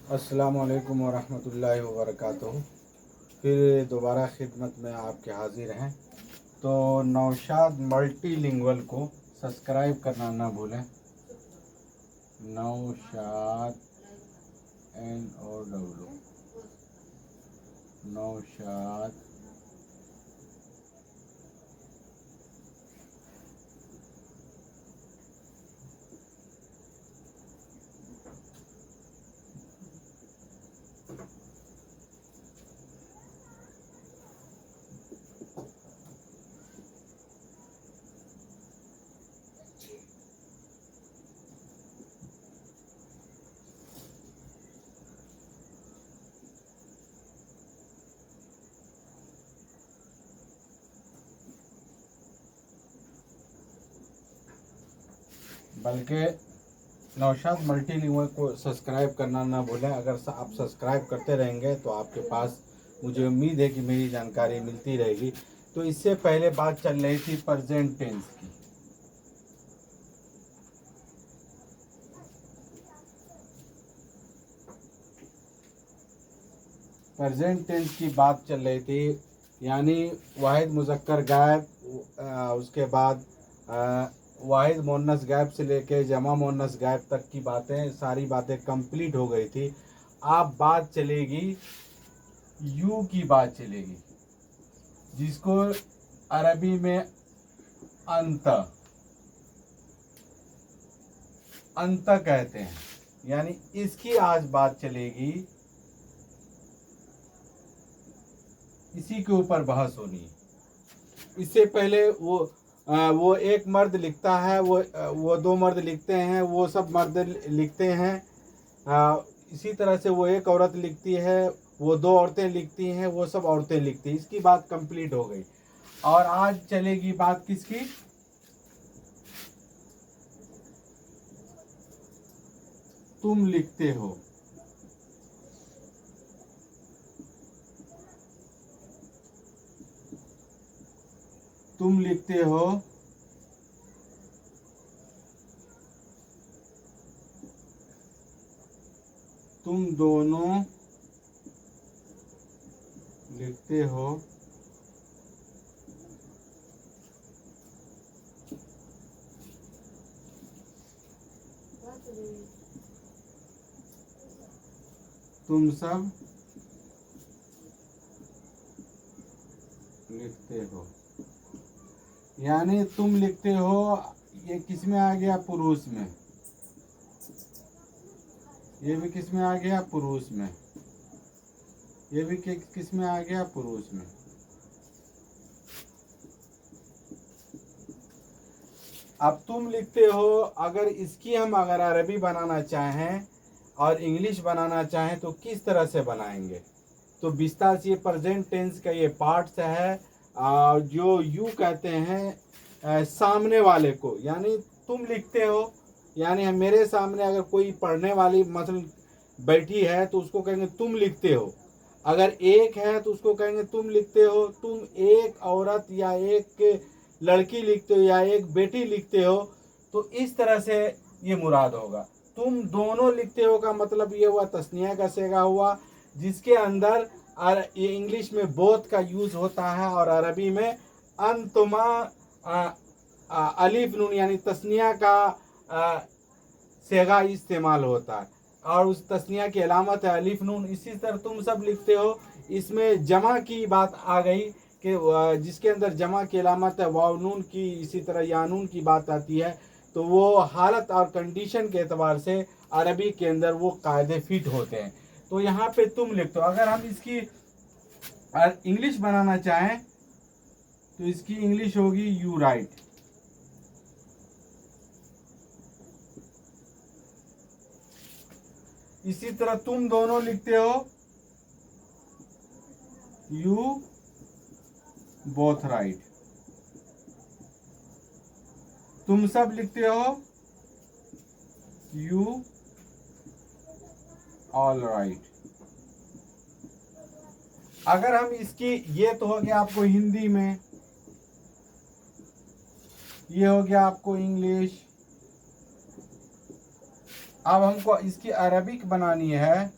अस्सलामुअलैकुम वरहमतुल्लाहि वबरकातुहू। फिर दोबारा खिदमत में आपके हाजिर हैं। तो नौशाद मल्टीलिंगुअल को सब्सक्राइब करना ना भूलें। नौशाद NOW नौशाद बल्कि नौशाद मल्टीलिंगुअल को सब्सक्राइब करना ना भूलें। अगर आप सब्सक्राइब करते रहेंगे तो आपके पास, मुझे उम्मीद है कि मेरी जानकारी मिलती रहेगी। तो इससे पहले बात चल रही थी प्रेजेंट टेंस की। प्रेजेंट टेंस की बात चल रही थी, यानी वाहिद मुज़क्कर गायब, उसके बाद वाहिद मुअन्नस गायब से लेके जमा मुअन्नस गायब तक की बातें, सारी बातें कंप्लीट हो गई थी। अब बात चलेगी यू की बात चलेगी, जिसको अरबी में अंत अंत कहते हैं। यानी इसकी आज बात चलेगी, इसी के ऊपर बहस होनी है। इससे पहले वो एक मर्द लिखता है, वो दो मर्द लिखते हैं, वो सब मर्द लिखते हैं। इसी तरह से वो एक औरत लिखती है, वो दो औरतें लिखती हैं, वो सब औरतें लिखती हैं। इसकी बात कंप्लीट हो गई। और आज चलेगी बात किसकी? तुम लिखते हो। तुम लिखते हो, तुम दोनों लिखते हो, तुम सब लिखते हो। यानी तुम लिखते हो, ये किस में आ गया? पुरुष में। ये भी किस में आ गया? पुरुष में। ये भी किस में आ गया? पुरुष में। अब तुम लिखते हो, अगर इसकी हम अगर अरबी बनाना चाहें और इंग्लिश बनाना चाहें तो किस तरह से बनाएंगे? तो विस्तार से ये प्रेजेंट टेंस का ये पार्ट्स है। जो यू कहते हैं सामने वाले को, यानी तुम लिखते हो, यानी मेरे सामने अगर कोई पढ़ने वाली मसलन बैठी है तो उसको कहेंगे तुम लिखते हो। अगर एक है तो उसको कहेंगे तुम लिखते हो। तुम एक औरत या एक लड़की लिखते हो या एक बेटी लिखते हो, तो इस तरह से ये मुराद होगा। तुम दोनों लिखते हो का मतलब ये हुआ तस्निया का सेगा हुआ, जिसके अंदर ये इंग्लिश में बोथ का यूज होता है और अरबी में अंतुमा अलिफ नून यानी तस्निया का सेगा इस्तेमाल होता है। और उस तस्निया की अलामत है अलिफ नून। इसी तरह तुम सब लिखते हो, इसमें जमा की बात आ गई कि जिसके अंदर जमा की अलामत है वाव नून की, इसी तरह यानून की बात आती है। तो वो हालत और कंडीशन के एतबार से अरबी के अंदर वो कायदे फिट होते हैं। तो यहाँ पे तुम लिखते हो। अगर हम इसकी इंग्लिश बनाना चाहें तो इसकी इंग्लिश होगी यू राइट। इसी तरह तुम दोनों लिखते हो, यू बोथ राइट। तुम सब लिखते हो, यू ऑल राइट। अगर हम इसकी, ये तो हो गया आपको हिंदी में, ये हो गया आपको इंग्लिश। अब हमको इसकी अरबिक बनानी है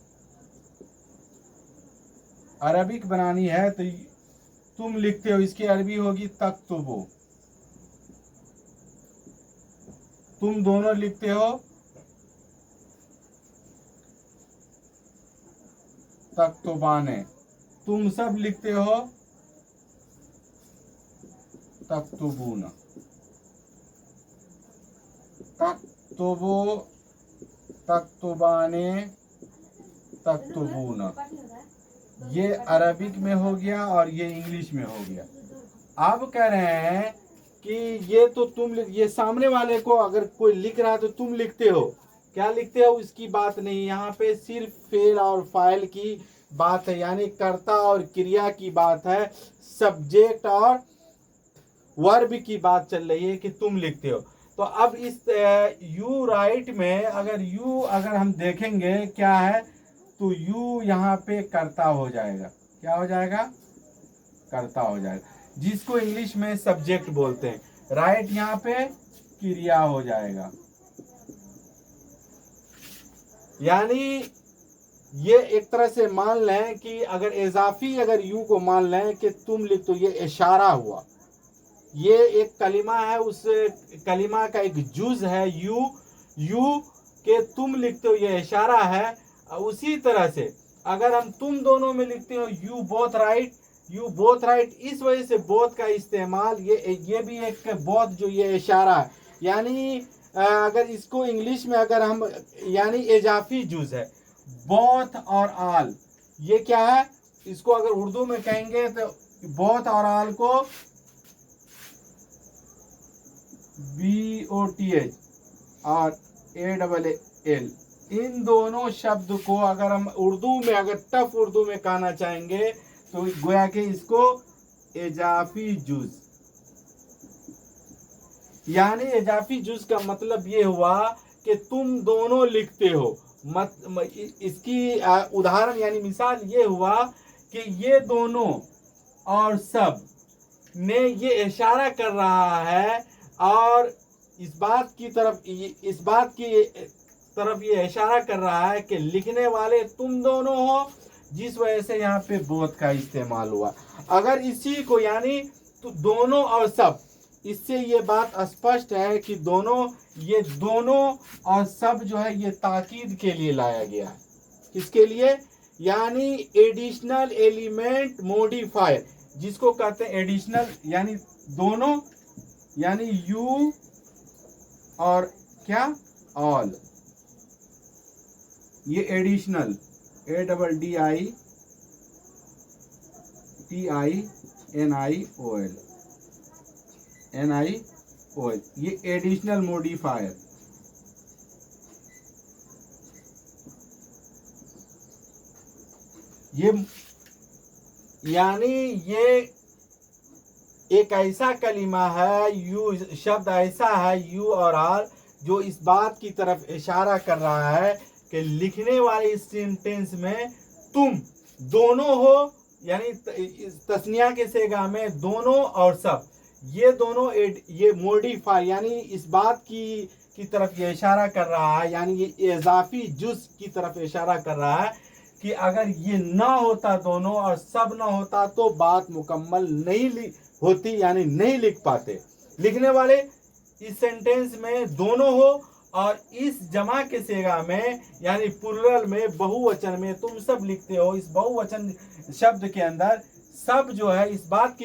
अरबिक बनानी है तो तुम लिखते हो, इसकी अरबी होगी तक्तुबु। तुम दोनों लिखते हो तक्तुबाने। तुम सब लिखते हो तक्तुबून। तक्तुबु, तक्तुबाने, तक्तुबून। ये अरबिक में हो गया और ये इंग्लिश में हो गया। अब कह रहे हैं कि ये तो तुम ये सामने वाले को अगर कोई लिख रहा है तो तुम लिखते हो, क्या लिखते हो इसकी बात नहीं, यहाँ पे सिर्फ फेल और फाइल की बात है, यानी कर्ता और क्रिया की बात है, सब्जेक्ट और वर्ब की बात चल रही है कि तुम लिखते हो। तो अब इस यू राइट में अगर हम देखेंगे क्या है, तो यू यहाँ पे कर्ता हो जाएगा। क्या हो जाएगा? कर्ता हो जाएगा, जिसको इंग्लिश में सब्जेक्ट बोलते हैं। राइट यहाँ पे क्रिया हो जाएगा। यानी ये एक तरह से मान लें कि अगर इजाफी अगर यू को मान लें कि तुम लिख, तो ये इशारा हुआ। ये एक कलिमा है, उस कलिमा का एक जुज है यू के तुम लिखते हो, ये इशारा है। उसी तरह से अगर हम तुम दोनों में लिखते हो यू बोथ राइट, इस वजह से बोथ का इस्तेमाल, ये भी एक बोथ जो ये इशारा है। यानी अगर इसको इंग्लिश में अगर हम, यानी इजाफी जुज है बोथ और आल। ये क्या है, इसको अगर उर्दू में कहेंगे तो बोथ और आल को BOTH और ALL, इन दोनों शब्द को अगर हम उर्दू में, अगर टफ उर्दू में कहना चाहेंगे तो गोया के इसको इजाफी जुज, यानी इजाफी जुज का मतलब ये हुआ कि तुम दोनों लिखते हो। इसकी उदाहरण यानी मिसाल ये हुआ कि ये दोनों और सब ने ये इशारा कर रहा है और इस बात की तरफ ये इशारा कर रहा है कि लिखने वाले तुम दोनों हो, जिस वजह से यहाँ पे बोथ का इस्तेमाल हुआ। अगर इसी को यानी तो दोनों और सब, इससे ये बात स्पष्ट है कि ये दोनों और सब जो है ये ताकीद के लिए लाया गया है। किसके लिए? यानी एडिशनल एलिमेंट मॉडिफायर, जिसको कहते हैं एडिशनल, यानी दोनों, यानी यू और क्या ऑल, ये एडिशनल ADDITINIOL, ये एडिशनल मॉडिफायर। ये यानी ये एक ऐसा कलिमा है, यू शब्द ऐसा है, यू और आर, जो इस बात की तरफ इशारा कर रहा है कि लिखने वाले इस सेंटेंस में तुम दोनों हो, यानी तस्निया के सेगा में दोनों और सब, ये दोनों ये मॉडिफाई, यानी इस बात की तरफ ये इशारा कर रहा है, यानी ये इजाफी जुज की तरफ इशारा कर रहा है कि अगर ये ना होता दोनों और सब ना होता तो बात मुकम्मल नहीं होती, यानी नहीं लिख पाते। लिखने वाले इस सेंटेंस में दोनों हो और इस जमा के सेगा में, यानी प्लुरल में, बहुवचन में तुम सब लिखते हो। इस बहुवचन शब्द के अंदर सब जो है इस बात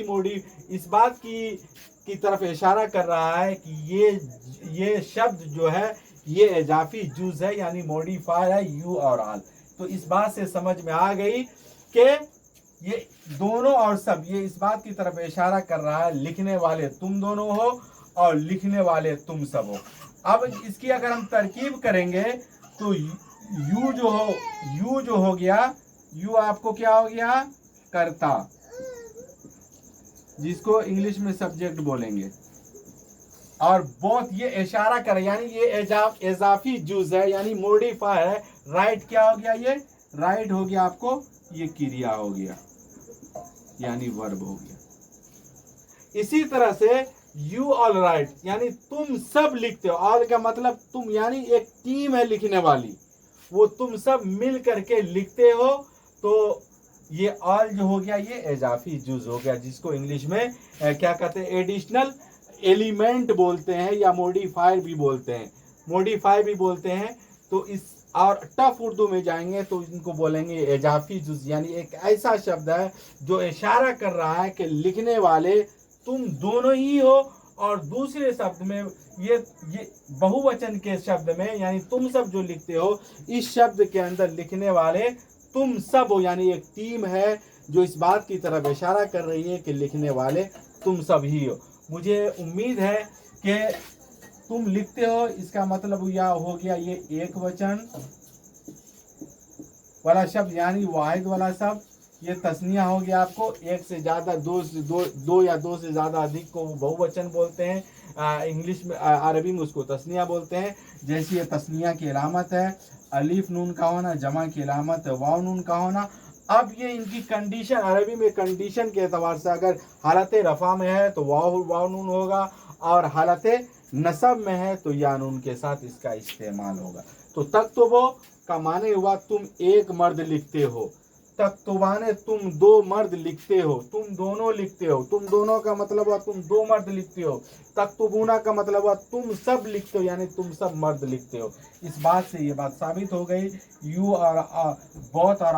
की तरफ इशारा कर रहा है कि ये शब्द जो है ये इजाफी जुज है, यानी मॉडिफायर है यू और आल। तो इस बात से समझ में आ गई कि ये दोनों और सब, ये इस बात की तरफ इशारा कर रहा है लिखने वाले तुम दोनों हो और लिखने वाले तुम सब हो। अब इसकी अगर हम तरकीब करेंगे तो यू जो हो गया, यू आपको क्या हो गया? कर्ता, जिसको इंग्लिश में सब्जेक्ट बोलेंगे। और बोथ ये इशारा कर, यानी ये इजाफी जुज है, यानी मॉडिफायर है। राइट क्या हो गया? ये राइट हो गया आपको, ये क्रिया हो गया, यानी वर्ब हो गया। इसी तरह से यू ऑल राइट, यानी तुम सब लिखते हो। ऑल का मतलब तुम, यानी एक टीम है लिखने वाली, वो तुम सब मिल करके लिखते हो। तो ये ऑल जो हो गया ये इजाफी जुज हो गया, जिसको इंग्लिश में क्या कहते हैं, एडिशनल एलिमेंट बोलते हैं या मॉडिफायर भी बोलते हैं, मॉडिफाई भी बोलते हैं। तो इस और टफ उर्दू में जाएंगे तो इनको बोलेंगे इजाफी जुज, यानी एक ऐसा शब्द है जो इशारा कर रहा है कि लिखने वाले तुम दोनों ही हो, और दूसरे शब्द में ये बहुवचन के शब्द में यानी तुम सब जो लिखते हो, इस शब्द के अंदर लिखने वाले तुम सब हो, यानी एक टीम है जो इस बात की तरफ इशारा कर रही है कि लिखने वाले तुम सब ही हो। मुझे उम्मीद है कि तुम लिखते हो, इसका मतलब यह हो गया ये एक वचन वाला शब्द यानी वाहिद वाला शब्द, ये तस्निया हो गया आपको, एक से ज़्यादा, दो या दो से ज़्यादा अधिक को बहुवचन बोलते हैं, इंग्लिश में अरबी में उसको तस्निया बोलते हैं। जैसे ये तस्निया की अलामत है अलीफ नून का होना, जमा की अलामत है वाव नून का होना। अब ये इनकी कंडीशन, अरबी में कंडीशन के एतबार से अगर हालत रफ़ा में है तो वाव नून होगा, और हालत नसब में है तो या नून के साथ इसका इस्तेमाल होगा। तो तक्तुबो का माने हुआ तुम एक मर्द लिखते हो, तक्तुबाने तुम दो मर्द लिखते हो, तुम दोनों लिखते हो, तुम दोनों का मतलब हुआ तुम दो मर्द लिखते हो, तक्तुबूना का मतलब हुआ तुम सब लिखते हो यानी तुम सब मर्द लिखते हो। इस बात से ये बात साबित हो गई। यू और बोथ और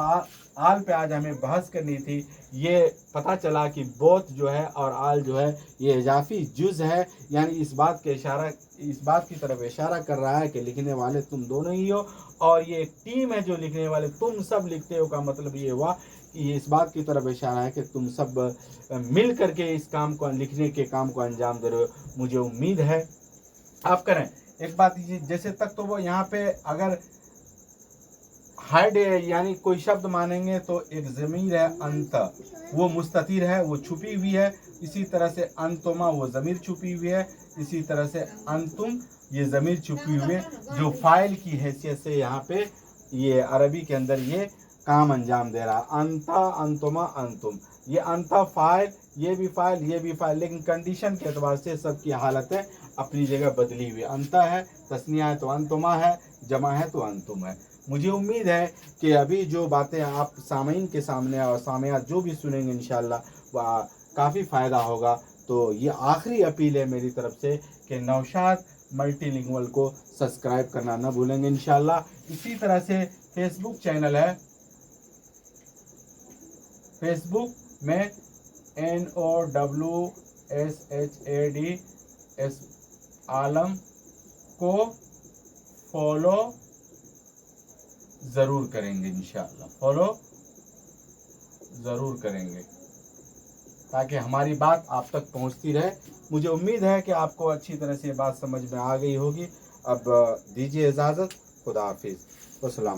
आल पे आज हमें बहस करनी थी। ये पता चला कि बोथ जो है और आल जो है ये इजाफी जुज है, यानी इस बात की तरफ इशारा कर रहा है कि लिखने वाले तुम दोनों ही हो, और ये एक टीम है जो लिखने वाले तुम सब लिखते हो का मतलब ये हुआ कि ये इस बात की तरफ इशारा है कि तुम सब मिल करके इस काम को, लिखने के काम को अंजाम दे रहे हो। मुझे उम्मीद है आप करें। एक बात जैसे तक तो वो यहाँ पे अगर हाइड यानी कोई शब्द मानेंगे तो एक ज़मीर है अंत, वो मुस्ततिर है, वो छुपी हुई है। इसी तरह से अंतुमा वो ज़मीर छुपी हुई है। इसी तरह से अंतुम ये ज़मीर छुपी हुई है जो फाइल की हैसियत से यहाँ पे ये अरबी के अंदर ये काम अंजाम दे रहा है। अंता अंतुमा अंतुम, ये अंता फाइल, ये भी फाइल, ये भी फाइल, लेकिन कंडीशन के एतबार से सबकी हालतें अपनी जगह बदली हुई। अंता है, तस्निया है तो अंतुमा है, जमा है तो अंतुम है। मुझे उम्मीद है कि अभी जो बातें आप सामीन के सामने और सामियात जो भी सुनेंगे इंशाल्लाह वह काफ़ी फ़ायदा होगा। तो ये आखिरी अपील है मेरी तरफ से कि नौशाद मल्टीलिंगुअल को सब्सक्राइब करना ना भूलेंगे इंशाल्लाह। इसी तरह से फेसबुक चैनल है, फेसबुक में NOWSHAD आलम को फॉलो ज़रूर करेंगे इंशाल्लाह, फॉलो ज़रूर करेंगे ताकि हमारी बात आप तक पहुंचती रहे। मुझे उम्मीद है कि आपको अच्छी तरह से बात समझ में आ गई होगी। अब दीजिए इजाज़त, खुदा हाफिज़, अस्सलाम।